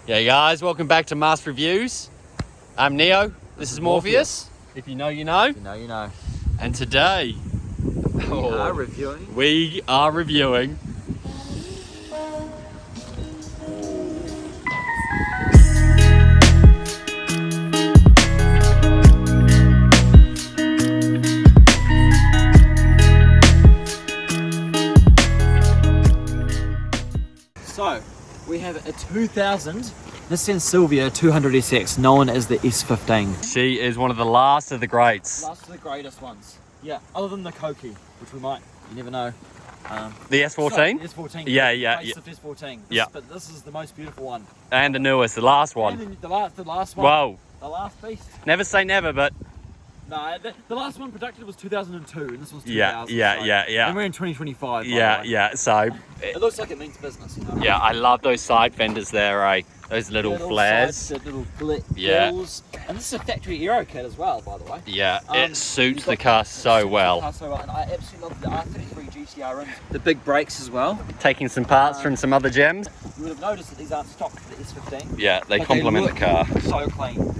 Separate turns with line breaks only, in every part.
Yeah, guys, welcome back to Master Reviews. I'm Neo. This is Morpheus. If you know, you know.
If you know, you know.
And today
We
are reviewing.
So, we have a 2000 Nissan Silvia 200SX, known as the S15.
She is one of the last of the greats.
Last of the greatest ones. Yeah, other than the Koki, which we might, you never know.
The S14?
So, S14.
Yeah.
S14.
Yeah.
But this is the most beautiful one.
And the newest, the last one.
And the last one.
Whoa.
The last beast.
Never say never, but...
No, the last one produced was 2002, and this was 2000.
Yeah.
And we're in 2025.
Yeah, so...
It looks like it means business, you know?
Yeah, I love those side fenders there, eh? Those little flares.
Little
Yeah.
grills. And this is a factory aero kit as well, by the way.
Yeah, it suits the car so well.
And I absolutely love the R33 GTR rims. The big brakes as well.
Taking some parts from some other gems.
You would have noticed that these aren't stock for the S15.
Yeah, they
But
complement the
look
car.
So clean.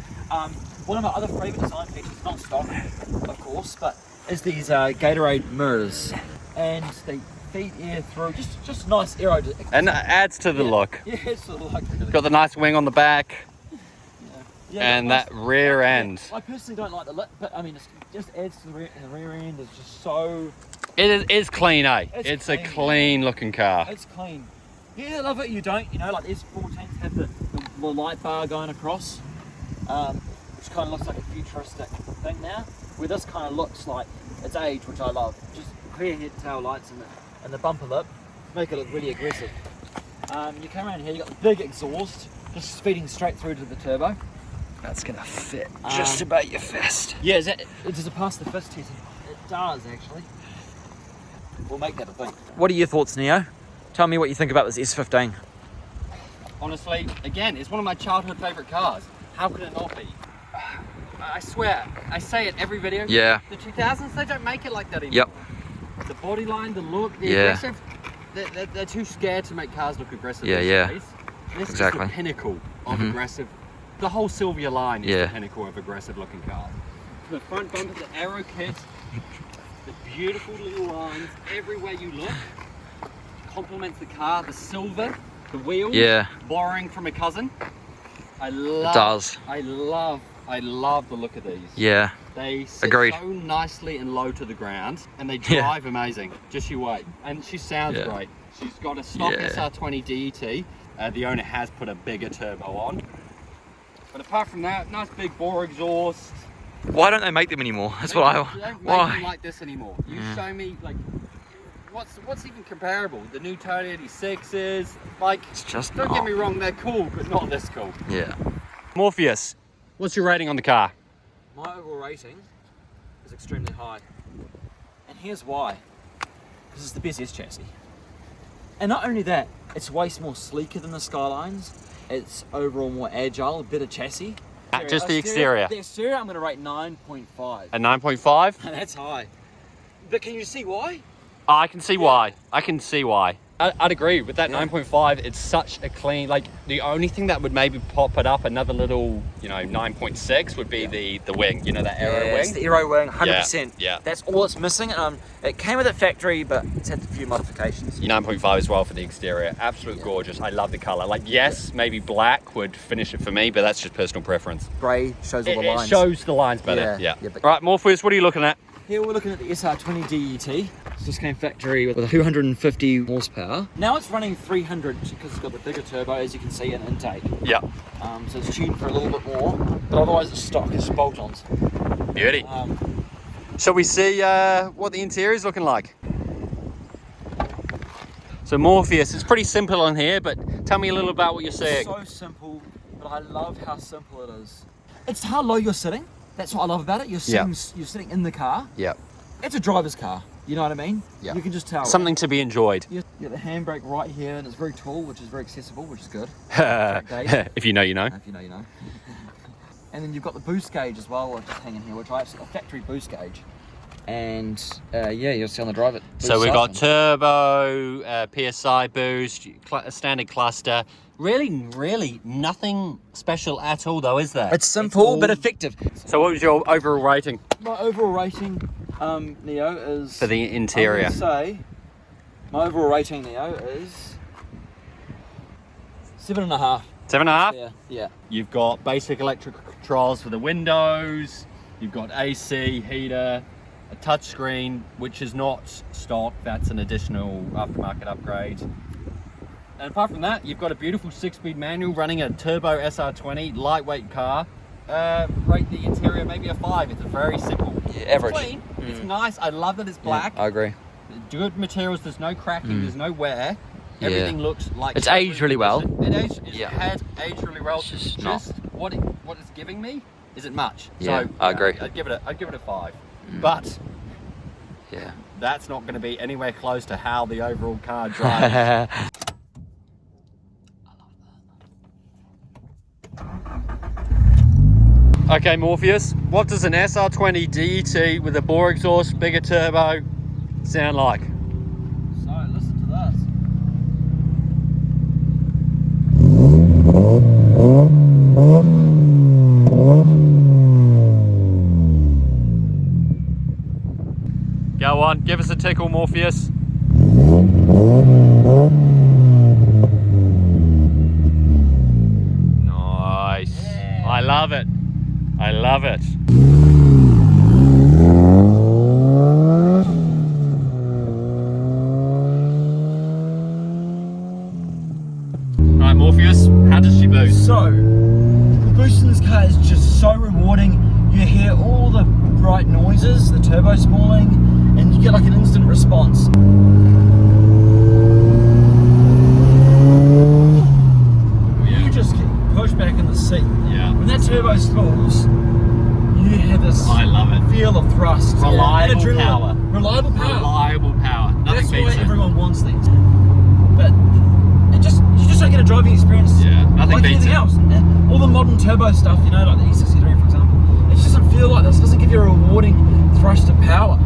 One of my other favourite design features, not stock, of course, but is these Gatorade mirrors. And they feed air through, just nice aero.
And it adds to the look.
Yeah, it's the look.
Got the nice wing on the back.
Yeah,
And that rear end.
I personally don't like the lip, but I mean, it just adds to the rear end. It's just so...
It is clean, eh? It's a
clean,
clean looking car.
It's clean. You love it, you don't. You know, like the S14s have the light bar going across, which kind of looks like a futuristic thing now. Where this kind of looks like its age, which I love. Just clear head tail lights and the bumper lip make it look really aggressive. You come around here, you got the big exhaust just feeding straight through to the turbo.
That's gonna fit just about your fist.
Yeah, does it pass the fist test? It does, actually. We'll make that a thing. What are your thoughts, Neo? Tell me what you think about this S15.
Honestly, again, it's one of my childhood favourite cars. How could it not be? I swear, I say it every video.
Yeah.
The 2000s, they don't make it like that anymore.
Yep.
The body line, the look, the aggressive, they're too scared to make cars look aggressive these days. This is the pinnacle of aggressive. The whole Silvia line is the pinnacle of aggressive looking cars. The front bumper, the aero kit, the beautiful little lines everywhere you look, complements the car. The silver, the wheels, borrowing from a cousin. I love the look of these.
Yeah.
They sit so nicely and low to the ground, and they drive amazing. Just you wait. And she sounds great. She's got a stock SR20 DET. The owner has put a bigger turbo on. But apart from that, nice big bore exhaust.
Why don't they make them anymore? That's
They
what
don't make them like this anymore. You show me, like, what's even comparable? The new Toyota 86s, like,
it's just
don't get me wrong, they're cool, but not this cool.
Yeah.
Morpheus, what's your rating on the car?
My overall rating is extremely high. And here's why. Because it's the BSS chassis. And not only that, it's way more sleeker than the Skylines. It's overall more agile, better chassis.
Just the exterior.
The exterior I'm going to rate 9.5.
A 9.5?
That's high. But can you see why?
I can see why. I can see why. I'd agree with that 9.5. It's such a clean, like, the only thing that would maybe pop it up another little, 9.6 would be the wing, that aero wing.
It's the aero wing, 100%.
Yeah.
That's all it's missing. It came with it factory, but it's had a few modifications.
9.5 as well for the exterior. Absolute gorgeous. I love the color. Like, yes, maybe black would finish it for me, but that's just personal preference.
Grey shows all the lines.
It shows the lines better. Yeah. All right, Morpheus, what are you looking at?
Here we're looking at the SR20 DET. This came factory with 250 horsepower. Now it's running 300 because it's got the bigger turbo, as you can see, in intake.
Yeah.
So it's tuned for a little bit more, but otherwise it's stock, it's bolt-ons.
Beauty. Shall we see what the interior is looking like? So Morpheus, it's pretty simple on here, but tell me a little about what you're seeing.
It's so simple, but I love how simple it is. It's how low you're sitting. That's what I love about it. You're sitting in the car.
Yeah.
It's a driver's car. You know what I mean?
Yeah.
You can just tell.
Something to be enjoyed.
You get the handbrake right here, and it's very tall, which is very accessible, which is good.
If you know, you know.
If you know, you know. And then you've got the boost gauge as well, just hanging here, which I absolutely, a factory boost gauge. And yeah, you'll see on the drive it.
So we've got turbo, PSI boost, a standard cluster, Really nothing special at all though, is there?
It's simple but effective.
So what was your overall rating?
My overall rating, Neo, is...
For the interior.
I would say my overall rating, Neo, is 7.5.
7.5?
Yeah.
You've got basic electrical controls for the windows. You've got AC, heater, a touchscreen, which is not stock. That's an additional aftermarket upgrade. And apart from that, you've got a beautiful 6-speed manual running a turbo SR20, lightweight car. Rate the interior maybe a 5. It's a very simple.
Yeah, average.
It's clean. It's nice. I love that it's black.
Yeah, I agree.
Good materials. There's no cracking. There's no wear. Everything looks like
it's aged really well.
It has aged really well.
Just
what it's giving me isn't much.
Yeah,
so
I agree.
I'd give it a 5. But
yeah,
that's not going to be anywhere close to how the overall car drives. Okay, Morpheus, what does an SR20 DET with a bore exhaust, bigger turbo sound like?
So, listen to this.
Go on, give us a tickle, Morpheus. Nice. Yeah. I love it. I love it. Alright, Morpheus, how does she boost?
So, the boost in this car is just so rewarding. You hear all the bright noises, the turbo spooling, and you get like an instant response. You just get pushed back in the seat.
Yeah.
When that turbo spools, you have this
I love it.
feel of thrust.
Reliable
and adrenaline.
power.
Reliable power.
Reliable power. Nothing
That's
beats
why
it.
everyone wants these. But you just don't get a driving experience
Nothing
like
beats
anything
it.
else. And all the modern turbo stuff, you know, like the E63 for example, it just doesn't feel like this. It doesn't give you a rewarding thrust of power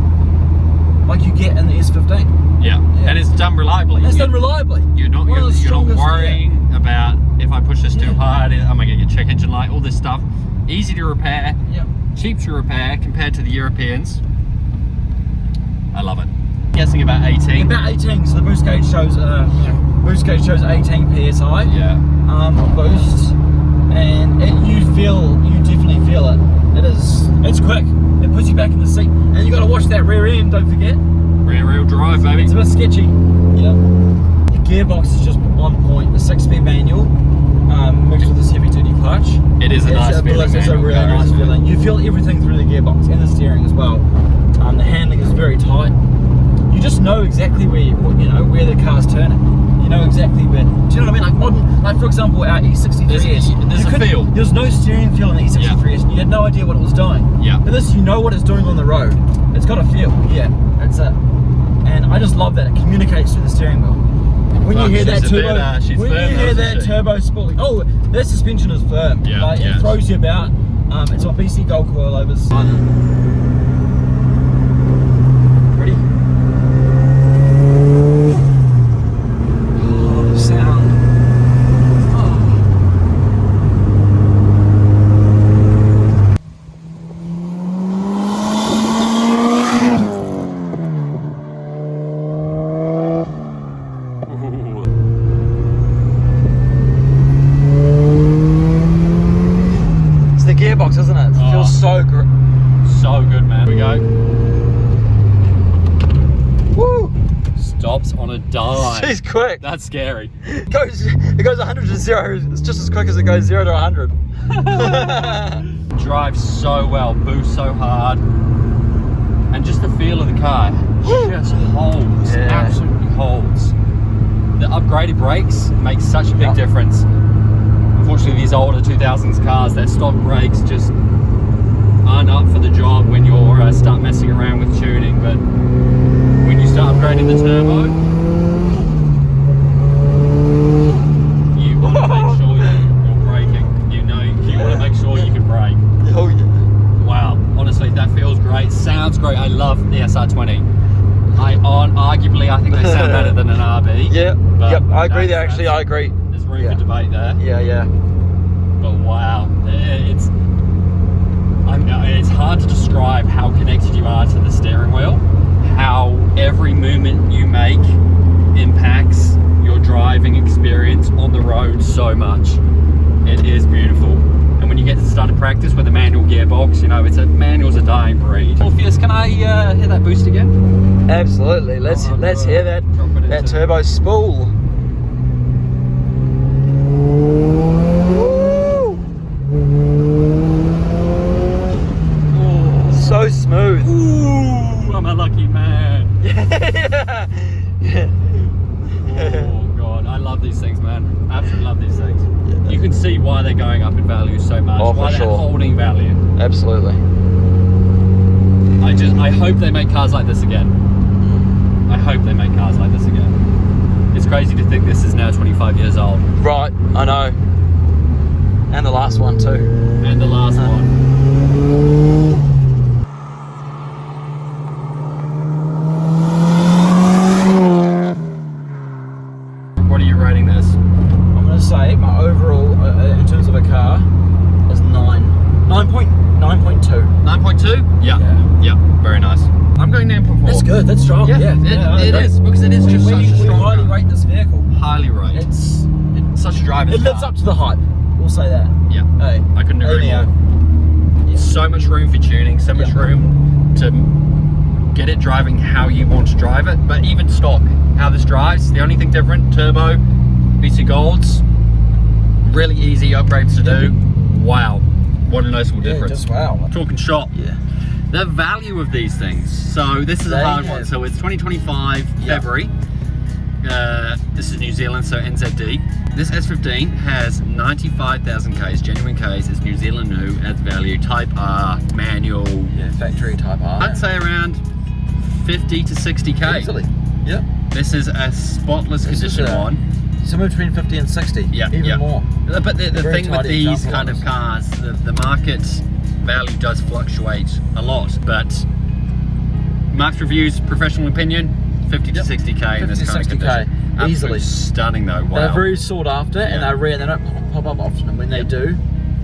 like you get in the S15.
Yeah. And it's done reliably.
It's done reliably.
You're not worrying about if I push this too hard, am I going to get check engine light, all this stuff. Easy to repair, cheap to repair compared to the Europeans. I love it. Guessing about 18.
About 18, so the boost gauge shows 18 psi.
Yeah.
Boost, and you definitely feel it. It's quick. It puts you back in the seat, and you got to watch that rear end. Don't forget.
Rear-wheel drive, baby.
It's a bit sketchy. The gearbox is just on point. The 6-speed manual mixed with this heavy-duty clutch.
It is a nice feeling.
It's a really nice feeling. You feel everything through the gearbox and the steering as well. The handling is very tight. You just know exactly where the car's turning. You know exactly where. Do you know what I mean? Like for example, our E63S.
There's a feel.
There's no steering feel in the E63S, and you had no idea what it was doing.
Yeah.
But this, you know what it's doing on the road. It's got a feel. Yeah, that's it. And I just love that it communicates through the steering wheel. When you hear that turbo spooling, oh, that suspension is firm.
Yeah.
Like, it throws you about. It's on BC Gold coilovers. Ready? Oh, the sound. It's the gearbox, isn't it? It feels so good.
So good, man. Here we go.
Woo!
Stops on a dime.
She's quick.
That's scary.
It goes 100 to 0. It's just as quick as it goes 0 to 100.
Drives so well, boosts so hard, and just the feel of the car just holds. Absolutely holds. The upgraded brakes make such a big difference. Unfortunately, these older 2000s cars, their stock brakes just aren't up for the job when you start messing around with tuning. But when you start upgrading the turbo, you want to make sure you're braking. You want to make sure you can brake.
Oh yeah.
Wow, honestly, that feels great. Sounds great. I love the SR20. Arguably, I think they sound better than an RB.
Yeah. Yep. I agree. I agree.
There's room room for debate there.
Yeah.
But wow, it's hard to describe how connected you are to the steering wheel, how every movement you make impacts your driving experience on the road so much. It is beautiful. And when you get to start to practice with a manual gearbox, you know, manual's a dying breed. Morpheus, can I hear that boost again?
Absolutely. Let's hear that turbo spool. So smooth.
Ooh, I'm a lucky man.
Yeah.
Oh god, I love these things, man. Absolutely love these things. Yeah. You can see why they're going up in value so much.
Oh,
why
for
they're
sure.
holding value.
Absolutely.
I hope they make cars like this again. I hope they make cars like this again. It's crazy to think this is now 25 years old.
Right, I know. And the last one too.
And the last one. What are you rating this?
I'm going to say my overall, in terms of a car, is 9.2.
9.2? Yeah, very nice. I'm going 9.4.
That's good, that's strong.
Yeah, it is, because it is just such a strong
highly
car.
rate this vehicle.
Highly rate.
It's
such a driving
It lives
car.
up to the hype. We'll say that.
Yeah,
Hey,
I couldn't agree
Leo.
more. So much room for tuning, so much room to get it driving how you want to drive it, but even stock, how this drives. The only thing different, turbo, BC Golds, really easy upgrades to do. Wow, what a noticeable difference.
Just wow.
Talking shop.
Yeah.
The value of these things. So this is a hard one. So it's 2025 February. This is New Zealand, so NZD. This S15 has 95,000 Ks, genuine Ks. It's New Zealand new, adds value, Type R, manual.
Yeah, factory Type R.
I'd say around 50 to 60 K.
Easily. Yep.
This is a spotless condition one.
Somewhere between 50 and 60.
Yeah,
even more.
But the
Very
thing with
tidy
these
example
kind
of
of cars, the market value does fluctuate a lot, but Mark's Reviews, professional opinion, 50 to 60K in this
50
kind
to
of
60K,
condition. Absolutely
easily.
stunning though, wow.
They're very sought after and they're rare, they don't pop up often, and when they do,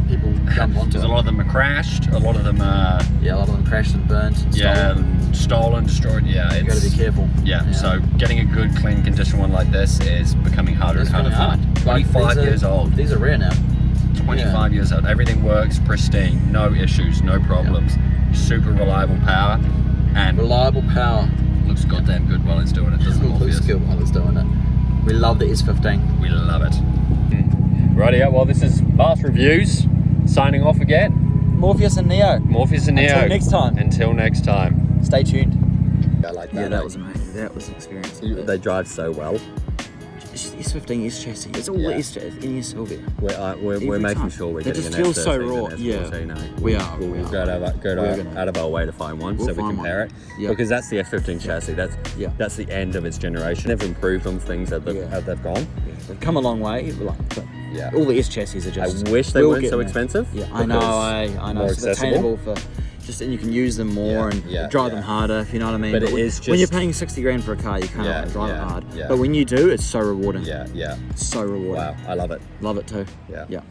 people jump onto
Because
it.
a lot of them are crashed, a lot of them are...
Yeah, a lot of them crashed and burnt and
stolen, destroyed, yeah.
You gotta be careful.
Yeah, so getting a good, clean condition one like this is becoming harder and harder to find. 25 years old.
These are rare now.
25 years old. Everything works pristine. No issues, no problems. Super reliable power. And
reliable power.
looks goddamn good while it's doing it, doesn't it?
Looks good while it's doing it. We love the S15.
We love it. Rightio, well this is Mark's Reviews. Signing off again.
Morpheus and Neo.
Morpheus and Neo.
Until next time.
Until next time.
Stay tuned.
I like that.
Yeah, that was amazing. That was an experience.
They drive so well.
S15 S chassis. It's all S chassis in your Silvia.
We're making sure we're
They
getting
just
an
feel
S13
so
and
raw.
an
Yeah.
S14.
We are.
We'll go out of our way to find one so we
find
compare
one.
it.
Yeah.
Because that's the F15 chassis. That's the end of its generation. They've improved on things as they've gone.
They've come a long way. But
Yeah.
all the S chassis are just.
I wish they weren't so
there.
expensive.
Yeah, I know. I know.
More
It's
accessible.
attainable for just, and you can use them more and drive them harder, if you know what I mean.
But it is
when you're
just-
paying 60 grand for a car, you can't drive it hard.
Yeah.
But when you do, it's so rewarding.
Yeah.
It's so rewarding.
Wow, I love it.
Love it too.
Yeah.
Yeah.